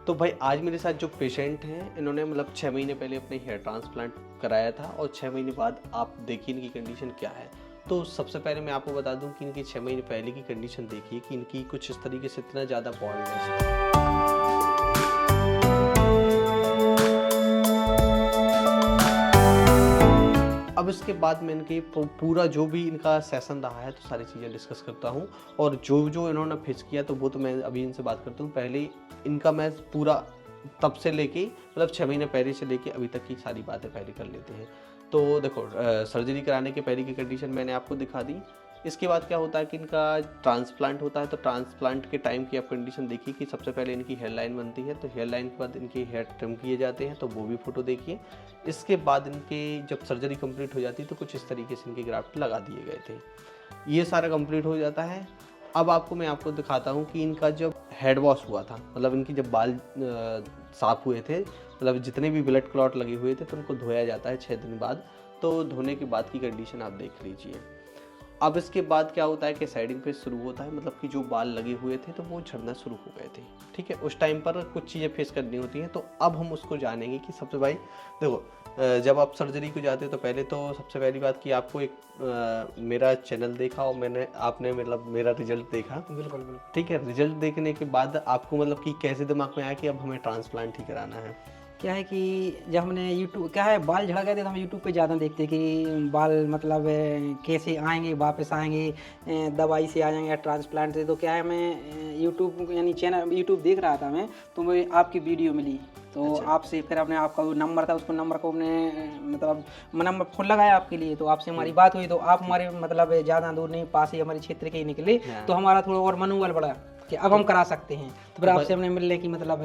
तो भाई आज मेरे साथ जो पेशेंट हैं, इन्होंने मतलब 6 महीने पहले अपने हेयर ट्रांसप्लांट कराया था और 6 महीने बाद आप देखिए इनकी कंडीशन क्या है। तो सबसे पहले मैं आपको बता दूं कि इनकी 6 महीने पहले की कंडीशन देखिए कि इनकी कुछ इस तरीके से इतना ज़्यादा बॉल्डनेस था। अब इसके बाद मैं इनके पूरा जो भी इनका सेशन रहा है तो सारी चीज़ें डिस्कस करता हूँ और जो जो इन्होंने फेस किया तो वो तो मैं अभी इनसे बात करता हूँ। पहले इनका मैं पूरा तब से लेके मतलब 6 महीने पहले से लेके अभी तक की सारी बातें पहले कर लेते हैं। तो देखो सर्जरी कराने के पहले की कंडीशन मैंने आपको दिखा दी। इसके बाद क्या होता है कि इनका ट्रांसप्लांट होता है, तो ट्रांसप्लांट के टाइम की आप कंडीशन देखिए कि सबसे पहले इनकी हेयर लाइन बनती है, तो हेयर लाइन के बाद इनके हेयर ट्रिम किए जाते हैं, तो वो भी फोटो देखिए। इसके बाद इनके जब सर्जरी कंप्लीट हो जाती है तो कुछ इस तरीके से इनके ग्राफ्ट लगा दिए गए थे। ये सारा कंप्लीट हो जाता है। अब मैं आपको दिखाता हूँ कि इनका जब हेड वॉश हुआ था, मतलब इनकी जब बाल साफ़ हुए थे, मतलब जितने भी ब्लड क्लॉट लगे हुए थे तो उनको धोया जाता है 6 दिन बाद। तो धोने के बाद की कंडीशन आप देख लीजिए। अब इसके बाद क्या होता है कि साइडिंग पे शुरू होता है, मतलब कि जो बाल लगे हुए थे तो वो झड़ना शुरू हो गए थे। ठीक है, उस टाइम पर कुछ चीज़ें फेस करनी होती हैं। तो अब हम उसको जानेंगे कि सबसे भाई देखो, जब आप सर्जरी को जाते हो तो पहले तो सबसे पहली बात कि आपको एक मेरा चैनल देखा और आपने मतलब मेरा रिजल्ट देखा। बिल्कुल बिल्कुल। ठीक है, रिजल्ट देखने के बाद आपको मतलब कि कैसे दिमाग में आया कि अब हमें ट्रांसप्लांट ही कराना है? क्या है कि जब हमने यूट्यूब क्या है बाल झड़ गए थे तो हम यूट्यूब पे ज़्यादा देखते कि बाल मतलब कैसे आएंगे, वापस आएंगे, दवाई से आ जाएंगे या ट्रांसप्लांट से। तो क्या है मैं यूट्यूब यानी चैनल यूट्यूब देख रहा था मैं, तो मुझे आपकी वीडियो मिली। तो अच्छा। आपसे फिर आपने आपका वो नंबर था, उसको नंबर को हमने मतलब नंबर फ़ोन लगाया आपके लिए, तो आपसे हमारी बात हुई। तो आप हमारे मतलब ज़्यादा दूर नहीं, पास ही हमारे क्षेत्र के ही निकले। तो हमारा थोड़ा और मनोबल बढ़ा कि अब हम करा सकते हैं। तो फिर आपसे हमने मिलने की मतलब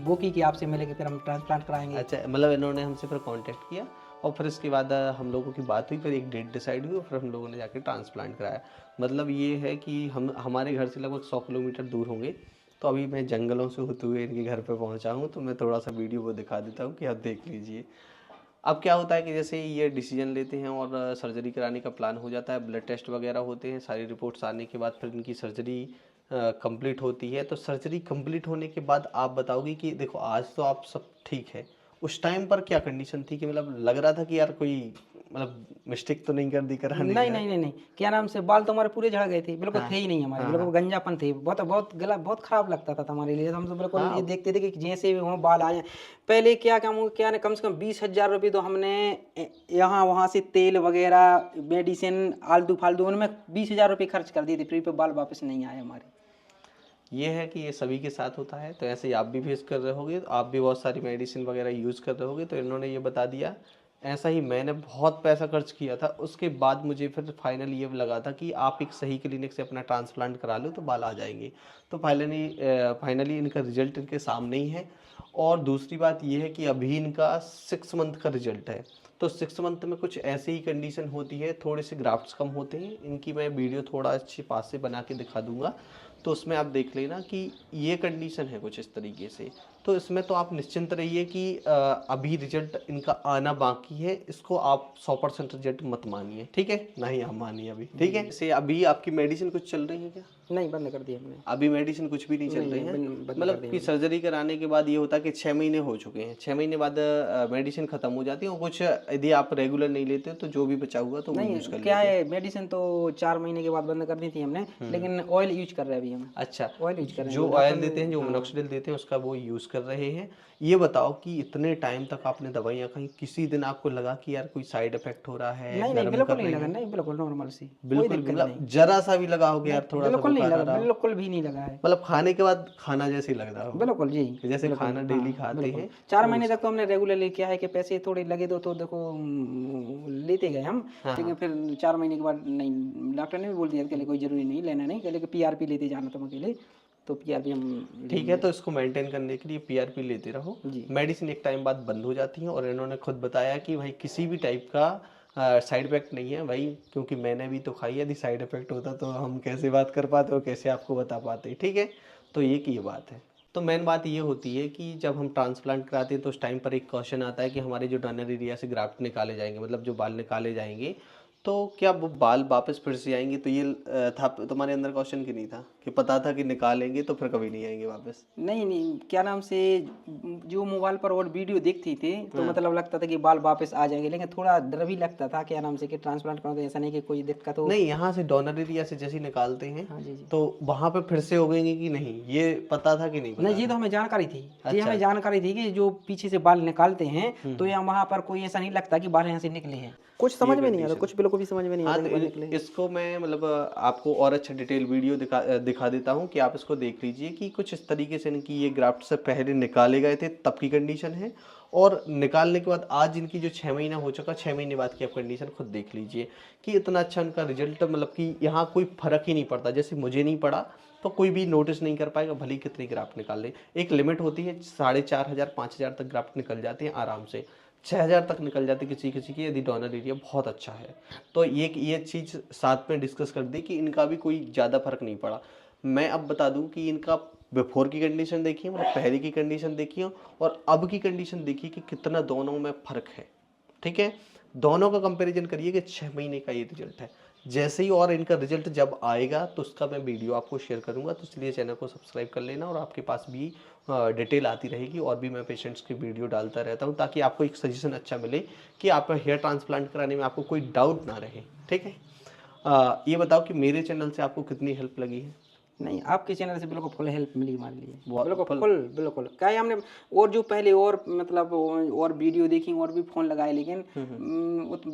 वो की आपसे मिले कि फिर हम ट्रांसप्लांट कराएंगे। अच्छा, मतलब इन्होंने हमसे फिर कांटेक्ट किया और फिर इसके बाद हम लोगों की बात हुई, फिर एक डेट डिसाइड हुई और फिर हम लोगों ने जाके ट्रांसप्लांट कराया। मतलब ये है कि हमारे घर से लगभग 100 किलोमीटर दूर होंगे। तो अभी मैं जंगलों से होते हुए इनके घर पे पहुंचा हूँ, तो मैं थोड़ा सा वीडियो वो दिखा देता हूँ कि आप देख लीजिए। अब क्या होता है कि जैसे ये डिसीजन लेते हैं और सर्जरी कराने का प्लान हो जाता है, ब्लड टेस्ट वगैरह होते हैं, सारी रिपोर्ट्स आने के बाद फिर इनकी सर्जरी कंप्लीट होती है। तो सर्जरी कंप्लीट होने के बाद आप बताओगे कि देखो आज तो आप सब ठीक है, उस टाइम पर क्या कंडीशन थी कि मतलब लग रहा था कि यार कोई मतलब मिस्टेक तो नहीं कर दी कराने नहीं में? नहीं नहीं नहीं, क्या नाम से बाल तो हमारे पूरे झड़ गए थे, बिल्कुल थे ही नहीं हमारे, बिल्कुल गंजापन थे। बहुत बहुत गला बहुत खराब लगता था हमारे लिए। हम तो बिल्कुल ये देखते थे कि जैसे भी हो बाल आए। पहले क्या ने कम से कम 20,000 रुपये तो हमने यहाँ वहाँ से तेल वगैरह मेडिसिन आलतू फालतू उनमें 20,000 रुपये खर्च कर दिए थे, फिर पे बाल वापस नहीं आए हमारे। ये है कि ये सभी के साथ होता है। तो ऐसे ही आप भी फेस कर रहे होगे, तो आप भी बहुत सारी मेडिसिन वगैरह यूज़ कर रहे होगे। तो इन्होंने ये बता दिया। ऐसा ही मैंने बहुत पैसा खर्च किया था, उसके बाद मुझे फिर फाइनल ये लगा था कि आप एक सही क्लिनिक से अपना ट्रांसप्लांट करा लो तो बाल आ जाएंगे। तो फाइनली इनका रिजल्ट इनके सामने ही है। और दूसरी बात ये है कि अभी इनका 6 मंथ का रिजल्ट है। तो 6 मंथ में कुछ ऐसी ही कंडीशन होती है, थोड़े से ग्राफ्ट्स कम होते हैं इनकी। मैं वीडियो थोड़ा अच्छे पास से बना के दिखा दूंगा, तो उसमें आप देख लेना कि ये कंडीशन है कुछ इस तरीके से। तो इसमें तो आप निश्चिंत रहिए कि अभी रिजल्ट इनका आना बाकी है। इसको आप 100% रिजल्ट मत मानिए, ठीक है? ना ही आप मानिए अभी, ठीक है? जैसे अभी आपकी मेडिसिन कुछ चल रही है क्या? नहीं, बंद कर दिया हमने। अभी मेडिसिन कुछ भी नहीं चल रही है? मतलब कि सर्जरी कराने के बाद ये होता है कि 6 महीने हो चुके हैं, 6 महीने बाद मेडिसिन खत्म हो जाती है। और कुछ यदि आप रेगुलर नहीं लेते हो तो जो भी बचा हुआ तो वो यूज़ कर क्या लेते हैं। है मेडिसिन तो 4 महीने के बाद बंद कर दी थी हमने, लेकिन ऑयल यूज कर रहे हैं अभी हम। अच्छा, ऑयल यूज कर रहे हैं जो ऑयल देते हैं, जो मिनोक्सिडिल देते हैं, उसका वो यूज़ कर रहे हैं। ये बताओ कि इतने टाइम तक आपने दवाइयाँ खाई, किसी दिन आपको लगा कि यार कोई साइड इफेक्ट हो रहा है, नहीं नहीं, गर्म बिल्कुल कर नहीं रही लगा, है? नहीं बिल्कुल नॉर्मल सी, कोई बिल्कुल दिक्कत मतलब नहीं। जरा सा भी लगा हो कि यार थोड़ा सा बिल्कुल नहीं बुखार आ लगा, रहा हो? बिल्कुल भी नहीं लगा है। मतलब खाने के बाद खाना जैसे ही लग रहा हो, बिल्कुल जी, कि जैसे बिल्कुल खाना डेली हाँ खाते बिल्कुल। हैं 4 तो महीने तक तो हमने रेगुलरली क्या है कि पैसे थोड़े लगे तो देखो लेते गए हम। लेकिन फिर 4 महीने के बाद नहीं, डॉक्टर ने भी बोल दिया कि कोई जरूरी नहीं लेना, नहीं कहले कि PRP लेते जाना तुम अकेले। तो PRP हम ठीक है। तो इसको मेंटेन करने के लिए पीआरपी लेते रहो। जी। मेडिसिन एक टाइम बाद बंद हो जाती है और इन्होंने खुद बताया कि भाई किसी भी टाइप का साइड इफेक्ट नहीं है भाई, क्योंकि मैंने भी तो खाई। यदि साइड इफेक्ट होता तो हम कैसे बात कर पाते और कैसे आपको बता पाते, ठीक है? तो ये की बात है। तो मेन बात ये होती है कि जब हम ट्रांसप्लांट कराते हैं तो उस टाइम पर एक क्वेश्चन आता है कि हमारे जो डोनर एरिया से ग्राफ्ट निकाले जाएंगे, मतलब जो बाल निकाले जाएंगे, तो क्या वो बाल वापस फिर से आएंगे? तो ये था तुम्हारे अंदर क्वेश्चन कि नहीं था कि पता था कि निकालेंगे तो फिर कभी नहीं आएंगे वापस? नहीं नहीं, क्या नाम से, जो मोबाइल पर और वीडियो देखते थे तो मतलब लगता था कि बाल वापस आ जाएंगे, लेकिन थोड़ा डर भी लगता था, क्या नाम से, कि ट्रांसप्लांट करो तो ऐसा नहीं कि कोई दिक्कत हो। नहीं, यहाँ से डोनर एरिया से जैसे ही निकालते हैं हाँ जी जी। तो वहां पे फिर से हो गएंगे कि नहीं, ये पता था कि नहीं नहीं, पता ये था? तो हमें जानकारी थी, ये अच्छा। हमें जानकारी थी कि जो पीछे से बाल निकालते हैं तो यहाँ वहां पर कोई ऐसा नहीं लगता कि बाल यहाँ से निकले हैं। कुछ समझ में नहीं आता, कुछ बिल्कुल भी समझ में नहीं हाँ, आता तो कि बाल निकले हैं। इसको मैं मतलब आपको और अच्छा डिटेल वीडियो दिखा देता हूँ कि आप इसको देख लीजिए कि कुछ इस तरीके से इनकी ये ग्राफ्ट से पहले निकाले गए थे तब की कंडीशन है, और निकालने के बाद आज इनकी जो 6 महीना हो चुका, 6 महीने बाद की आप कंडीशन खुद देख लीजिए कि इतना अच्छा इनका रिजल्ट, मतलब कि यहाँ कोई फर्क ही नहीं पड़ता। जैसे मुझे नहीं पड़ा तो कोई भी नोटिस नहीं कर पाएगा, भले ही कितनी ग्राफ्ट निकाल ले। एक लिमिट होती है, 4,500 5,000 तक ग्राफ्ट निकल जाती है आराम से, 6,000 तक निकल जाती है किसी किसी की, यदि डोनर एरिया बहुत अच्छा है। तो ये चीज़ साथ में डिस्कस कर दी कि इनका भी कोई ज़्यादा फर्क नहीं पड़ा। मैं अब बता दूं कि इनका बिफोर की कंडीशन देखिए, मतलब पहले की कंडीशन देखिए, और अब की कंडीशन देखिए कि कितना दोनों में फ़र्क है। ठीक है, दोनों का कंपैरिजन करिए कि 6 महीने का ये रिजल्ट है। जैसे ही और इनका रिजल्ट जब आएगा तो उसका मैं वीडियो आपको शेयर करूंगा, तो इसलिए चैनल को सब्सक्राइब कर लेना, और आपके पास भी डिटेल आती रहेगी, और भी मैं पेशेंट्स की वीडियो डालता रहता हूं ताकि आपको एक सजेशन अच्छा मिले कि आप हेयर ट्रांसप्लांट कराने में आपको कोई डाउट ना रहे। ठीक है, ये बताओ कि मेरे चैनल से आपको कितनी हेल्प लगी है? नहीं, आपके चैनल से बिल्कुल फुल हेल्प मिली हमारे लिए, बहुत बिल्कुल फुल। फुल, बिल्कुल। क्या है, हमने और जो पहले और मतलब और वीडियो देखी और भी फ़ोन लगाए, लेकिन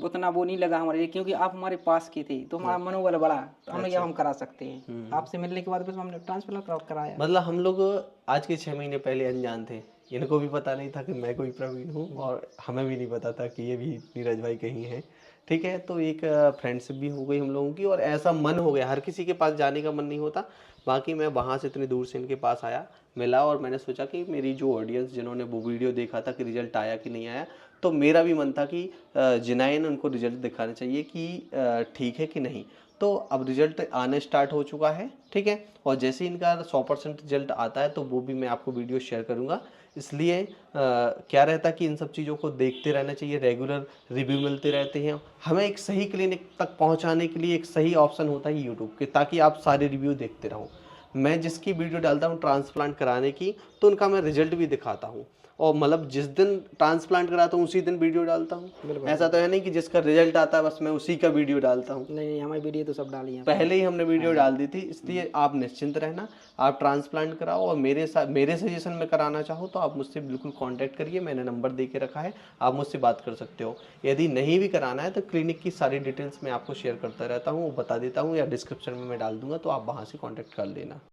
उतना वो नहीं लगा हमारे लिए, क्योंकि आप हमारे पास के थे तो हमारा मनोबल बढ़ा, तो हमने क्या, हम करा सकते हैं। आपसे मिलने के बाद बस हमने ट्रांसप्लांट कराया। मतलब हम लोग आज के 6 महीने पहले अनजान थे, इनको भी पता नहीं था कि मैं कोई प्रवीण हूँ, और हमें भी नहीं पता था कि ये भी नीरज भाई कहीं हैं। ठीक है, तो एक फ्रेंडशिप भी हो गई हम लोगों की, और ऐसा मन हो गया, हर किसी के पास जाने का मन नहीं होता। बाकी मैं वहाँ से इतनी दूर से इनके पास आया, मिला, और मैंने सोचा कि मेरी जो ऑडियंस जिन्होंने वो वीडियो देखा था कि रिजल्ट आया कि नहीं आया, तो मेरा भी मन था कि जिनायन उनको रिजल्ट दिखाना चाहिए कि ठीक है कि नहीं। तो अब रिजल्ट आने स्टार्ट हो चुका है। ठीक है, और जैसे ही इनका 100% रिजल्ट आता है तो वो भी मैं आपको वीडियो शेयर करूंगा। इसलिए क्या रहता है कि इन सब चीज़ों को देखते रहना चाहिए, रेगुलर रिव्यू मिलते रहते हैं हमें। एक सही क्लिनिक तक पहुंचाने के लिए एक सही ऑप्शन होता है यूट्यूब के, ताकि आप सारे रिव्यू देखते रहो। मैं जिसकी वीडियो डालता हूँ ट्रांसप्लांट कराने की, तो उनका मैं रिजल्ट भी दिखाता हूँ, और मतलब जिस दिन ट्रांसप्लांट कराता हूँ उसी दिन वीडियो डालता हूँ। ऐसा तो है नहीं कि जिसका रिजल्ट आता है बस मैं उसी का वीडियो डालता हूँ। नहीं, हमारी वीडियो तो सब डाली है, पहले ही हमने वीडियो डाल दी थी, इसलिए आप निश्चिंत रहना, आप ट्रांसप्लांट कराओ, और मेरे साथ मेरे सजेशन में कराना चाहो तो आप मुझसे बिल्कुल कांटेक्ट करिए, मैंने नंबर दे के रखा है, आप मुझसे बात कर सकते हो। यदि नहीं भी कराना है तो क्लिनिक की सारी डिटेल्स मैं आपको शेयर करता रहता हूँ, वो बता देता हूँ, या डिस्क्रिप्शन में मैं डाल दूंगा, तो आप वहाँ से कॉन्टैक्ट कर लेना।